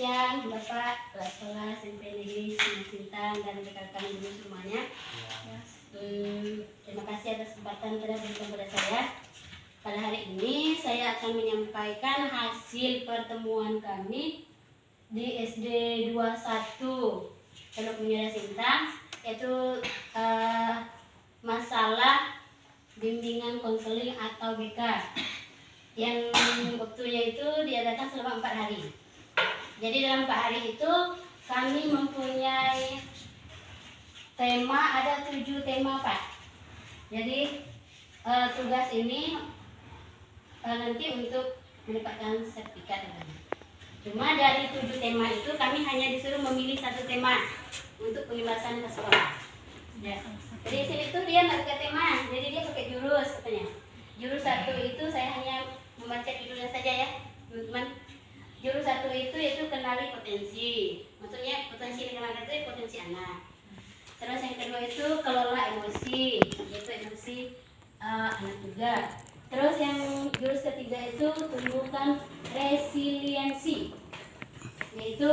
siang Bapak kelas-kelas SMP Negeri Sintang dan rekan-rekan guru semuanya. Terima kasih atas kesempatan telah diberikan kepada saya. Pada hari ini saya akan menyampaikan hasil pertemuan kami di SD 21 Teluk Munyara Sintang, yaitu masalah bimbingan konseling atau BK yang waktunya itu diadakan selama 4 hari. Jadi dalam 4 hari itu kami mempunyai tema, ada 7 tema Pak. Jadi tugas ini nanti untuk mendapatkan sertifikat. Cuma dari 7 tema itu kami hanya disuruh memilih 1 tema untuk pengemasan ke sekolah. Ya. Jadi sini tuh dia nggak pakai tema, jadi dia pakai jurus katanya. Jurus 1 itu saya hanya membaca judulnya saja ya teman-teman. Jurus 1 itu yaitu kenali potensi. Maksudnya potensi yang dikenalkan itu potensi anak. Terus yang kedua itu kelola emosi, yaitu emosi anak juga. Terus yang jurus ketiga itu tumbuhkan resiliensi, yaitu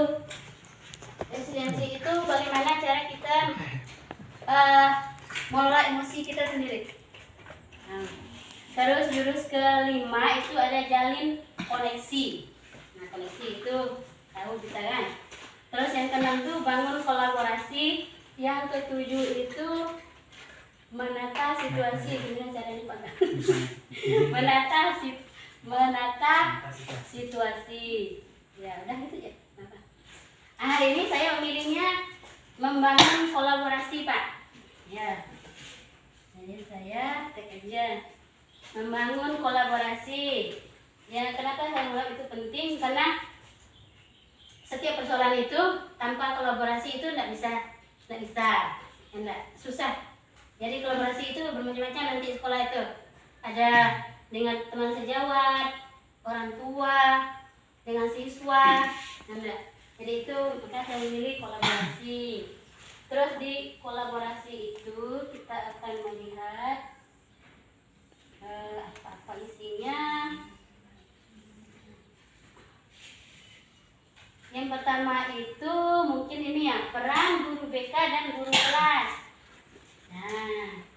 resiliensi itu bagaimana cara kita mengelola emosi kita sendiri. Terus jurus kelima itu ada jalin koneksi. Nah, koneksi itu tahu kita kan. Terus yang keenam itu bangun kolaborasi. Yang ketujuh itu menata situasi. Gimana caranya Pak? menata situasi. Ya udah gitu ya. Hari ini saya memilihnya membangun kolaborasi Pak. Ya. Jadi saya tek aja. Membangun kolaborasi. Ya, kenapa saya bilang itu penting? Karena setiap persoalan itu tanpa kolaborasi itu tidak bisa, susah. Jadi kolaborasi itu bermacam-macam nanti sekolah itu. Ada dengan teman sejawat, orang tua, dengan siswa, jadi itu maka saya memilih kolaborasi. Terus di kolaborasi itu kita akan melihat apa isinya. Yang pertama itu mungkin ini ya, peran guru BK dan guru kelas. Nah,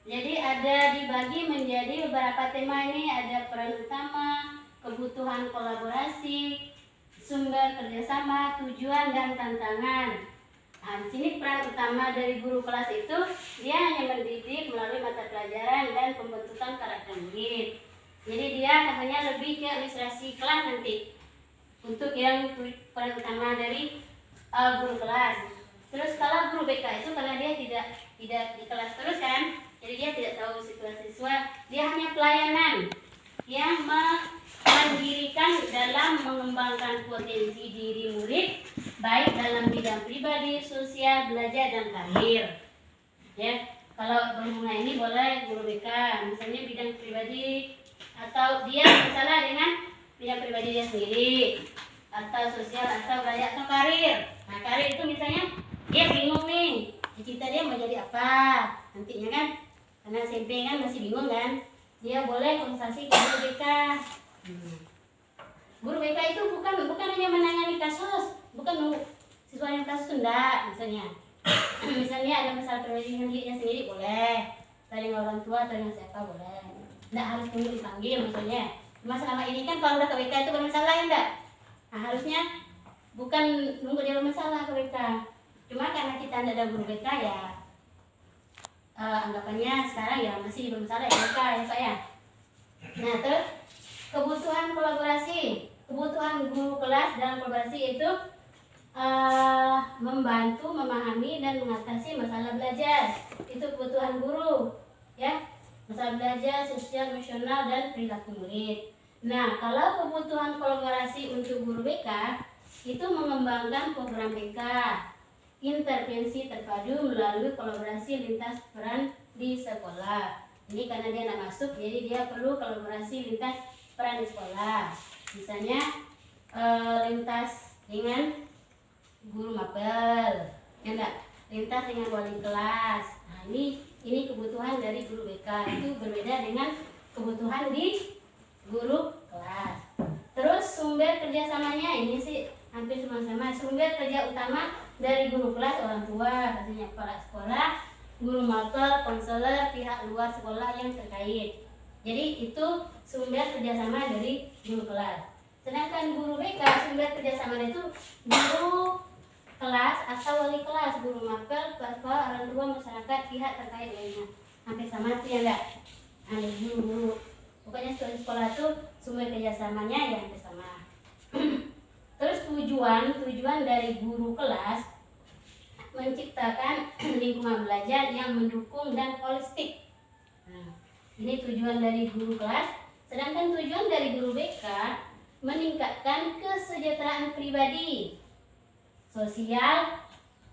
jadi ada dibagi menjadi beberapa tema ini, ada peran utama, kebutuhan kolaborasi, sumber kerjasama, tujuan dan tantangan. Nah, di sini peran utama dari guru kelas itu dia hanya mendidik melalui mata pelajaran dan pembentukan karakter murid. Jadi dia katanya lebih ke administrasi kelas nanti untuk yang peran utama dari guru kelas. Terus kalau guru BK itu karena dia tidak di kelas terus kan, jadi dia tidak tahu situasi siswa, dia hanya pelayanan yang mandirikan dalam mengembangkan potensi diri murid baik dalam bidang pribadi, sosial, belajar dan karir. Ya, kalau berhubungan ini boleh guru BK, misalnya bidang pribadi atau dia masalah dengan bidang pribadi dia sendiri, atau sosial atau belajar atau karir. Nah, karir itu misalnya dia bingung nih, cita dia mau jadi apa nantinya kan, karena SMP kan masih bingung kan, dia boleh konsultasi ke guru BK. Guru BK itu bukan hanya menangani kasus, bukan nunggu siswa yang kasus enggak, misalnya misalnya ada masalah pribadi dengan dirinya sendiri boleh, atau dengan orang tua atau dengan siapa boleh, enggak harus tunggu dipanggil misalnya. Cuma selama ini kan kalau udah ke BK itu bermasalah ya enggak. Nah, harusnya bukan nunggu dia bermasalah ke BK. Cuma karena kita tidak ada guru BK ya anggapannya sekarang ya masih bermasalah ya BK ya Pak ya. Nah, terus kebutuhan kolaborasi, kebutuhan guru kelas dalam kolaborasi itu membantu memahami dan mengatasi masalah belajar. Itu kebutuhan guru ya, masalah belajar, sosial, emosional dan perilaku murid. Nah, kalau kebutuhan kolaborasi untuk guru BK itu mengembangkan program BK intervensi terpadu melalui kolaborasi lintas peran di sekolah. Ini karena dia tidak masuk, jadi dia perlu kolaborasi lintas peran di sekolah. Misalnya lintas dengan guru mapel, ya enggak? Lintas dengan wali kelas. Nah, ini kebutuhan dari guru BK itu berbeda dengan kebutuhan di guru kelas. Terus sumber kerjasamanya ini sih hampir sama-sama. Sumber kerja utama dari guru kelas, orang tua, pastinya kepala sekolah, guru mapel, konselor, pihak luar sekolah yang terkait. Jadi itu sumber kerjasama dari guru kelas. Sedangkan guru BK sumber kerjasama itu guru kelas atau wali kelas, guru mapel, kepala orang tua, masyarakat, pihak terkait lainnya. Hampir sama sih ya enggak? Ada guru. Pokoknya sekolah itu sumber kerjasamanya ya hampir sama. Terus tujuan dari guru kelas menciptakan lingkungan belajar yang mendukung dan holistik. Nah, ini tujuan dari guru kelas. Sedangkan tujuan dari guru BK meningkatkan kesejahteraan pribadi, sosial,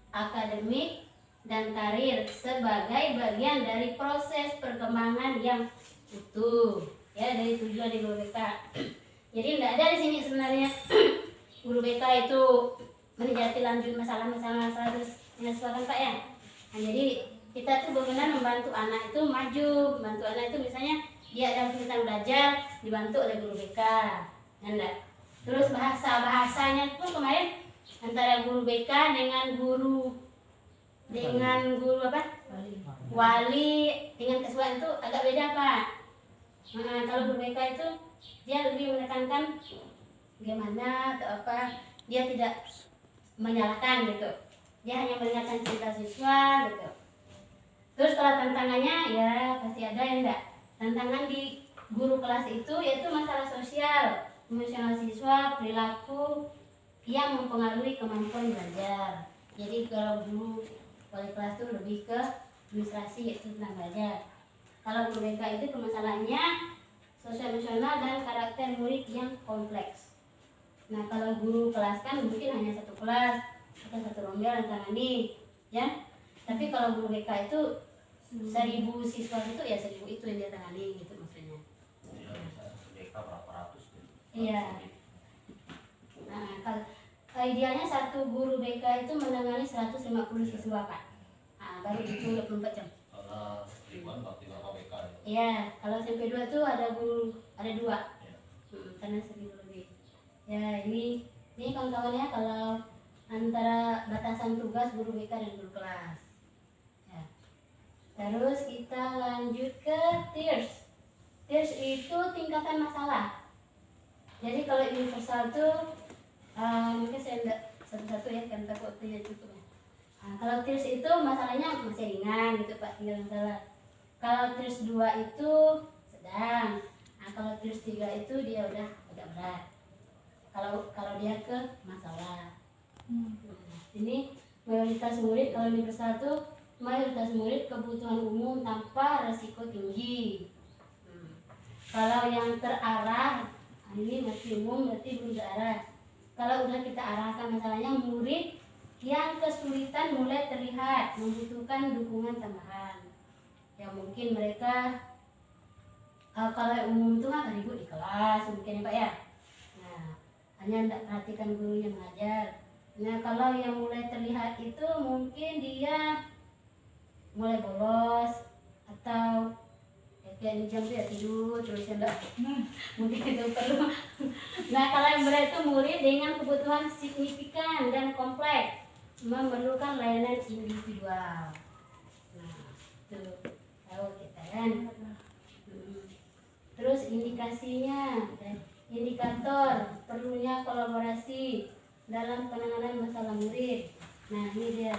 akademik, dan karir sebagai bagian dari proses perkembangan yang utuh. Ya, dari tujuan di guru BK. Jadi tidak ada di sini sebenarnya guru BK itu menindaklanjuti masalah-masalah harus diselesaikan Pak ya. Nah, jadi kita tuh benar-benar membantu anak itu maju, membantu anak itu misalnya dia ada kesulitan belajar dibantu oleh guru BK. Enggak. Terus bahasanya pun kemarin antara guru BK dengan guru apa? Wali dengan kesulitan itu agak beda Pak. Nah, kalau guru BK itu dia lebih menekankan gimana atau apa, dia tidak menyalahkan gitu, dia hanya mengingatkan cerita siswa gitu. Terus kalau tantangannya ya pasti ada ya enggak. Tantangan di guru kelas itu yaitu masalah sosial, emosional siswa, perilaku yang mempengaruhi kemampuan belajar. Jadi kalau guru wali kelas itu lebih ke administrasi yaitu tentang belajar. Kalau guru BK itu permasalahannya sosial emosional dan karakter murid yang kompleks. Nah kalau guru kelas kan mungkin hanya satu kelas atau satu rombel yang tangani, ya. Tapi kalau guru BK itu 1000 siswa itu ya 1000 itu yang dia tangani gitu maksudnya. Ya, BK berapa ratus? Iya. Nah kalau idealnya satu guru BK itu menangani 150 siswa Pak. Nah, baru itu 24 jam. Karena ribuan berarti berapa BK? Iya, kalau SMP 2 tuh ada guru, ada 2. Ya. Karena 1000 lebih. Ya, ini kawan-kawan ya kalau antara batasan tugas guru BK dan guru kelas. Ya. Terus kita lanjut ke tiers. Tiers itu tingkatan masalah. Jadi kalau universal tuh mungkin saya enggak satu-satu ya, kan takut waktunya cukup ya. Nah, kalau tiers itu masalahnya masih ringan gitu Pak, tinggal masalah. Kalau tiers 2 itu sedang. Nah, kalau tiers 3 itu dia udah agak berat. Kalau dia ke masalah. Ini mayoritas murid kalau universal itu mayoritas murid kebutuhan umum tanpa resiko tinggi. Kalau yang terarah ini masih umum berarti belum terarah. Kalau udah kita arahkan masalahnya murid yang kesulitan mulai terlihat membutuhkan dukungan tambahan. Ya mungkin mereka kalau yang umum itu kan ribut di kelas mungkin ya Pak ya. Nah hanya tidak perhatikan gurunya mengajar. Nah kalau yang mulai terlihat itu mungkin dia mulai bolos atau kayak jam dia tidur terus enggak mungkin itu perlu. Nah kalau yang berat itu murid dengan kebutuhan signifikan dan kompleks memerlukan layanan individual. Nah itu tahu kita kan. Terus indikasinya, indikator perlunya kolaborasi dalam penanganan masalah murid. Nah ini dia.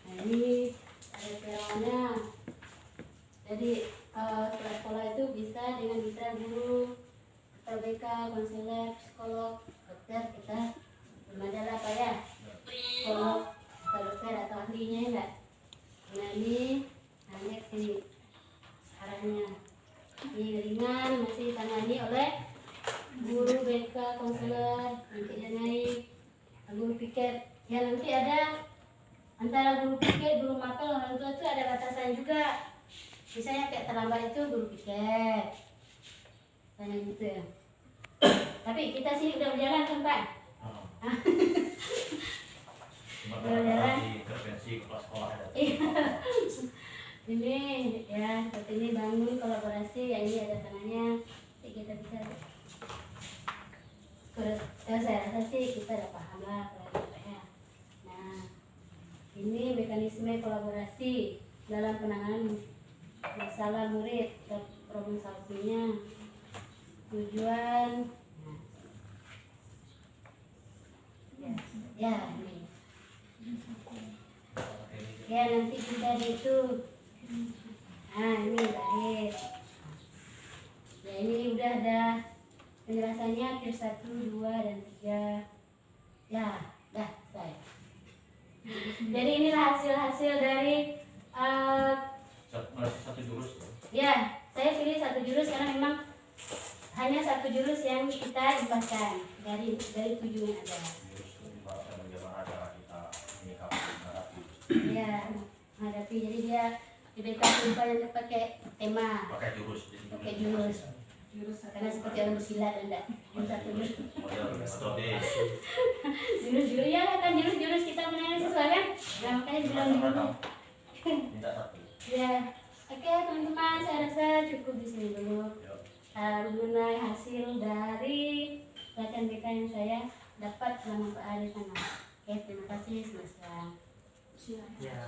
Nah ini ada caranya. Jadi sekolah itu bisa dengan mitra guru atau BK, konselor, psikolog, dokter, kita bermajalah apa ya, psikolog atau dokter atau ahlinya enggak. Nah ini hanya sini arahnya. Ini ringan masih ditangani oleh guru BK, konselor, nanti dia naik guru piket. Ya nanti ada antara guru piket, guru mapel, orang tua itu ada batasan juga. Misalnya kayak terlambat itu guru piket, tanya gitu ya. Tapi kita sini udah berjalan kan Pak? Udah berjalan. Intervensi kepala sekolah ya. Ini ya seperti ini bangun kolaborasi ya, ini ada tangannya. Jadi kita bisa Saya rasa sih kita udah paham lah ya. Nah, ini mekanisme kolaborasi dalam penanganan masalah murid dan problem solvingnya. Tujuan ya ini. Ya nanti kita itu. Nah ini lahir. Ya ini udah ada penjelasannya tier 1, 2, dan 3. Ya, dah selesai. Jadi inilah hasil-hasil dari masih satu jurus ya. ya, saya pilih satu jurus karena memang hanya satu jurus yang kita ibahkan dari 7 yang ada. Jurus dibahas bagaimana cara kita menyikapi menghadapi. Ya, menghadapi. Jadi dia IBK lupa yang pakai tema, Pakai jurus. Jadi pakai jurus. Karena seperti orang bersilat enggak. Satu jurus. Model metode. Jurus-jurus ya kan jurus-jurus kita menanyakan sesuai kan? Nah, makanya bilang dulu. Minta satu. Ya, oke teman-teman, saya rasa cukup di sini dulu. Mengenai hasil dari pelatihan BK yang saya dapat selama berada di sana. Oke, terima kasih, selamat siang. Siap.